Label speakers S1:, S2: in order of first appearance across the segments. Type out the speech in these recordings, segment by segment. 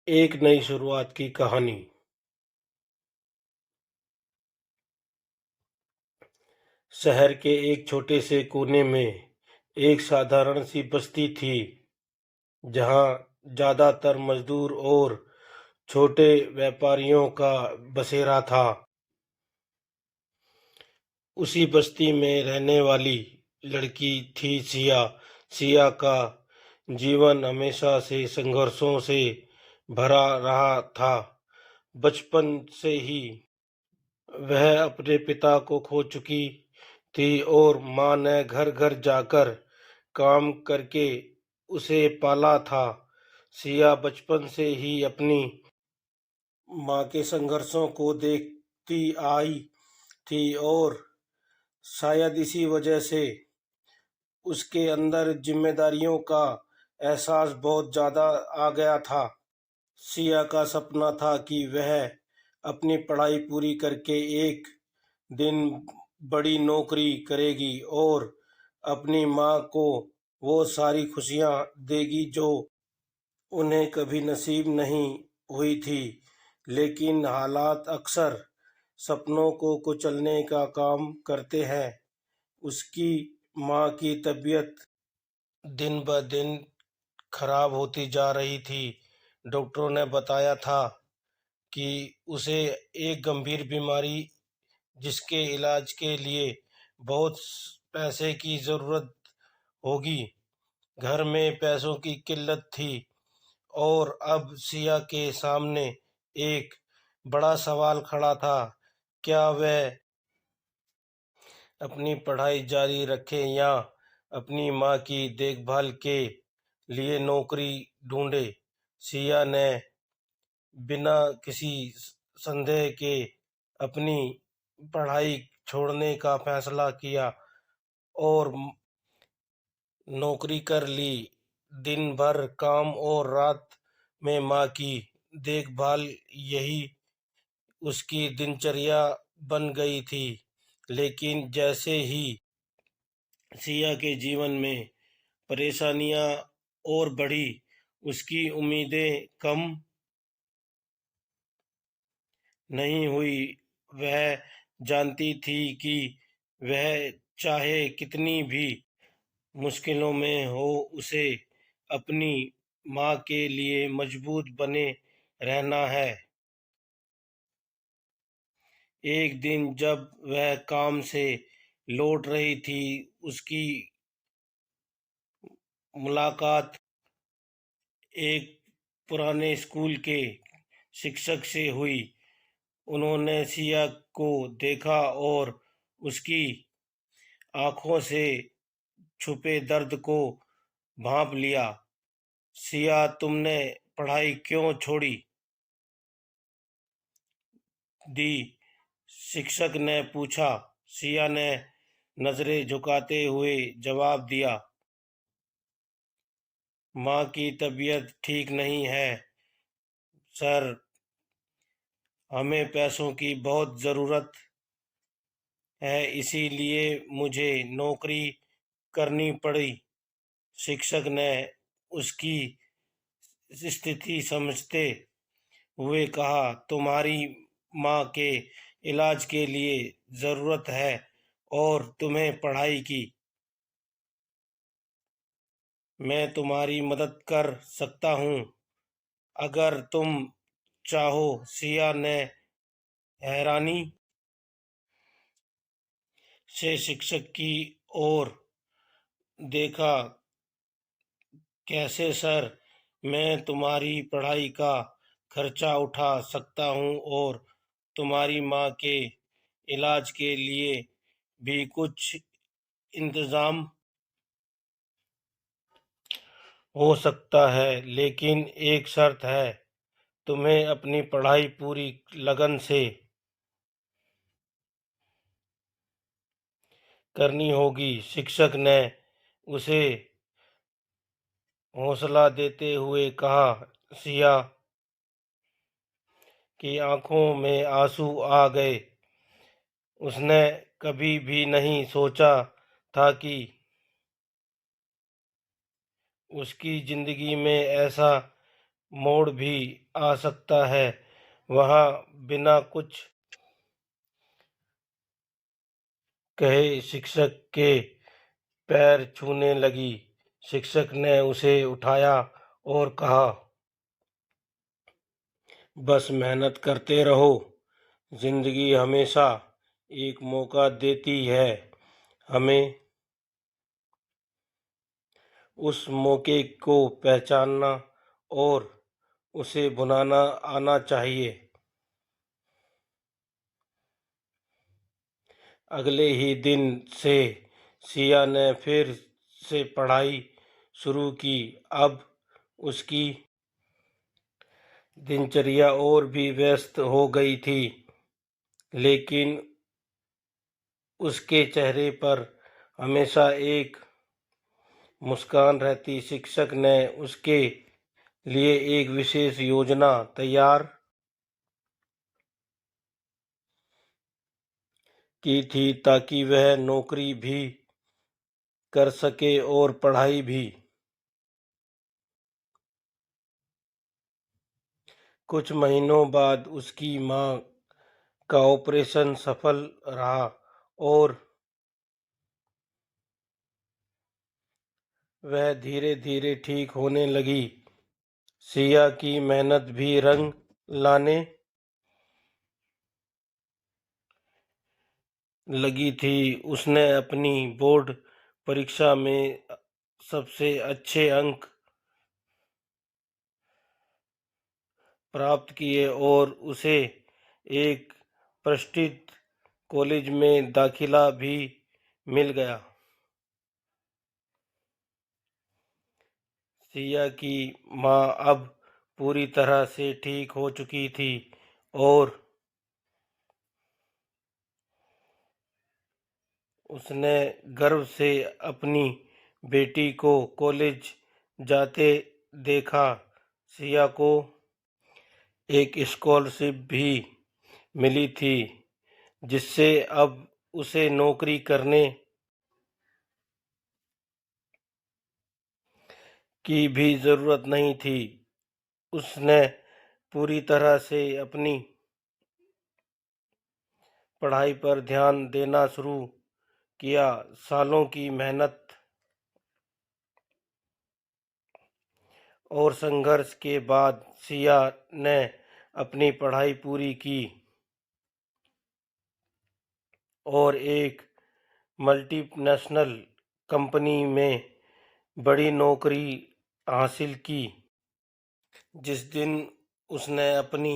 S1: एक नई शुरुआत की कहानी। शहर के एक छोटे से कोने में एक साधारण सी बस्ती थी, जहां ज्यादातर मजदूर और छोटे व्यापारियों का बसेरा था। उसी बस्ती में रहने वाली लड़की थी सिया। सिया का जीवन हमेशा से संघर्षों से भरा रहा था। बचपन से ही वह अपने पिता को खो चुकी थी और माँ ने घर घर जाकर काम करके उसे पाला था। सिया बचपन से ही अपनी माँ के संघर्षों को देखती आई थी और शायद इसी वजह से उसके अंदर जिम्मेदारियों का एहसास बहुत ज्यादा आ गया था। सिया का सपना था कि वह अपनी पढ़ाई पूरी करके एक दिन बड़ी नौकरी करेगी और अपनी माँ को वो सारी खुशियाँ देगी जो उन्हें कभी नसीब नहीं हुई थी। लेकिन हालात अक्सर सपनों को कुचलने का काम करते हैं। उसकी माँ की तबीयत दिन ब दिन खराब होती जा रही थी। डॉक्टरों ने बताया था कि उसे एक गंभीर बीमारी जिसके इलाज के लिए बहुत पैसे की जरूरत होगी। घर में पैसों की किल्लत थी और अब सिया के सामने एक बड़ा सवाल खड़ा था। क्या वह अपनी पढ़ाई जारी रखे या अपनी माँ की देखभाल के लिए नौकरी ढूंढे। सिया ने बिना किसी संदेह के अपनी पढ़ाई छोड़ने का फैसला किया और नौकरी कर ली। दिन भर काम और रात में माँ की देखभाल, यही उसकी दिनचर्या बन गई थी। लेकिन जैसे ही सिया के जीवन में परेशानियां और बढ़ी, उसकी उम्मीदें कम नहीं हुई। वह जानती थी कि वह चाहे कितनी भी मुश्किलों में हो, उसे अपनी माँ के लिए मजबूत बने रहना है। एक दिन जब वह काम से लौट रही थी, उसकी मुलाकात एक पुराने स्कूल के शिक्षक से हुई। उन्होंने सिया को देखा और उसकी आंखों से छुपे दर्द को भांप लिया। सिया, तुमने पढ़ाई क्यों छोड़ी दी? शिक्षक ने पूछा। सिया ने नजरें झुकाते हुए जवाब दिया, माँ की तबीयत ठीक नहीं है सर। हमें पैसों की बहुत ज़रूरत है, इसीलिए मुझे नौकरी करनी पड़ी। शिक्षक ने उसकी स्थिति समझते हुए कहा, तुम्हारी माँ के इलाज के लिए ज़रूरत है और तुम्हें पढ़ाई की। मैं तुम्हारी मदद कर सकता हूँ अगर तुम चाहो। सिया ने हैरानी से शिक्षक की ओर देखा। कैसे सर? मैं तुम्हारी पढ़ाई का खर्चा उठा सकता हूँ और तुम्हारी माँ के इलाज के लिए भी कुछ इंतजाम हो सकता है, लेकिन एक शर्त है, तुम्हें अपनी पढ़ाई पूरी लगन से करनी होगी। शिक्षक ने उसे हौसला देते हुए कहा। सिया की आंखों में आंसू आ गए। उसने कभी भी नहीं सोचा था कि उसकी जिंदगी में ऐसा मोड़ भी आ सकता है। वहाँ बिना कुछ कहे शिक्षक के पैर छूने लगी। शिक्षक ने उसे उठाया और कहा, बस मेहनत करते रहो। जिंदगी हमेशा एक मौका देती है। हमें उस मौके को पहचानना और उसे भुनाना आना चाहिए। अगले ही दिन से सिया ने फिर से पढ़ाई शुरू की। अब उसकी दिनचर्या और भी व्यस्त हो गई थी, लेकिन उसके चेहरे पर हमेशा एक मुस्कान रहती। शिक्षक ने उसके लिए एक विशेष योजना तैयार की थी ताकि वह नौकरी भी कर सके और पढ़ाई भी। कुछ महीनों बाद उसकी मां का ऑपरेशन सफल रहा और वह धीरे धीरे ठीक होने लगी। सिया की मेहनत भी रंग लाने लगी थी। उसने अपनी बोर्ड परीक्षा में सबसे अच्छे अंक प्राप्त किए और उसे एक प्रतिष्ठित कॉलेज में दाखिला भी मिल गया। सिया की मां अब पूरी तरह से ठीक हो चुकी थी और उसने गर्व से अपनी बेटी को कॉलेज जाते देखा। सिया को एक स्कॉलरशिप भी मिली थी, जिससे अब उसे नौकरी करने की भी जरूरत नहीं थी। उसने पूरी तरह से अपनी पढ़ाई पर ध्यान देना शुरू किया। सालों की मेहनत और संघर्ष के बाद सिया ने अपनी पढ़ाई पूरी की और एक मल्टीनेशनल कंपनी में बड़ी नौकरी हासिल की। जिस दिन उसने अपनी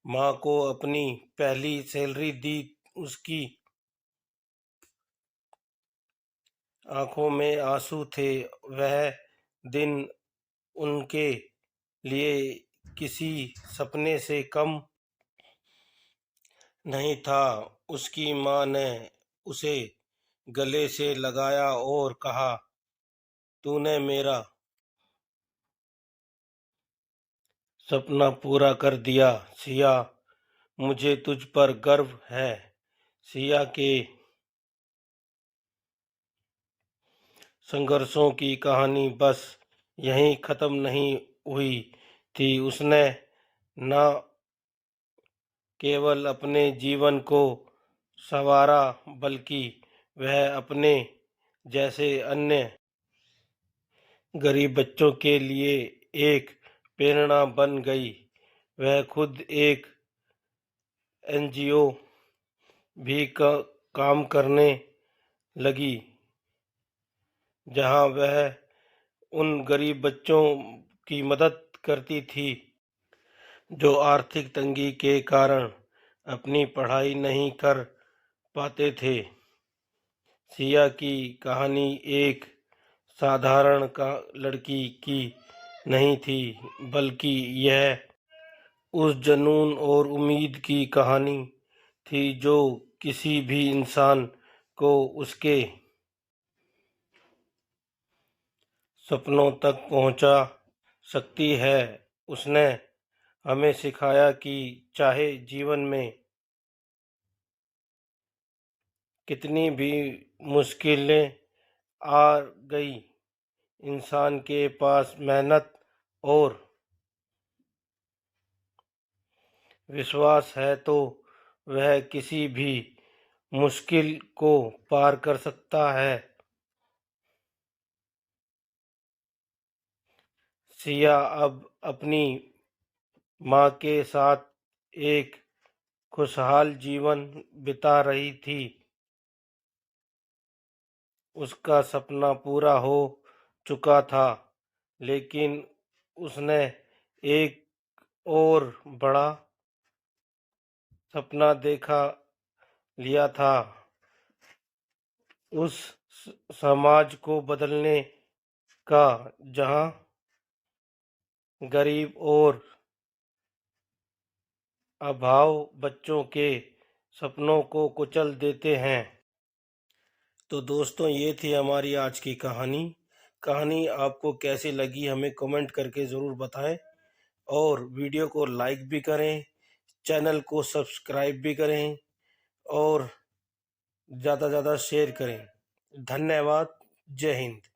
S1: मां को अपनी पहली सैलरी दी, उसकी आंखों में आंसू थे। वह दिन उनके लिए किसी सपने से कम नहीं था। उसकी मां ने उसे गले से लगाया और कहा, तूने मेरा सपना पूरा कर दिया सिया, मुझे तुझ पर गर्व है। सिया के संघर्षों की कहानी बस यहीं खत्म नहीं हुई थी। उसने न केवल अपने जीवन को संवारा, बल्कि वह अपने जैसे अन्य गरीब बच्चों के लिए एक प्रेरणा बन गई। वह खुद एक एनजीओ भी काम करने लगी, जहां वह उन गरीब बच्चों की मदद करती थी जो आर्थिक तंगी के कारण अपनी पढ़ाई नहीं कर पाते थे। सिया की कहानी एक साधारण लड़की की नहीं थी, बल्कि यह उस जुनून और उम्मीद की कहानी थी जो किसी भी इंसान को उसके सपनों तक पहुंचा सकती है। उसने हमें सिखाया कि चाहे जीवन में कितनी भी मुश्किलें आ गई, इंसान के पास मेहनत और विश्वास है तो वह किसी भी मुश्किल को पार कर सकता है। सिया अब अपनी माँ के साथ एक खुशहाल जीवन बिता रही थी। उसका सपना पूरा हो चुका था, लेकिन उसने एक और बड़ा सपना देखा लिया था, उस समाज को बदलने का जहां गरीब और अभाव बच्चों के सपनों को कुचल देते हैं। तो दोस्तों, ये थी हमारी आज की कहानी। कहानी आपको कैसी लगी हमें कमेंट करके ज़रूर बताएं, और वीडियो को लाइक भी करें, चैनल को सब्सक्राइब भी करें, और ज़्यादा से ज़्यादा शेयर करें। धन्यवाद। जय हिंद।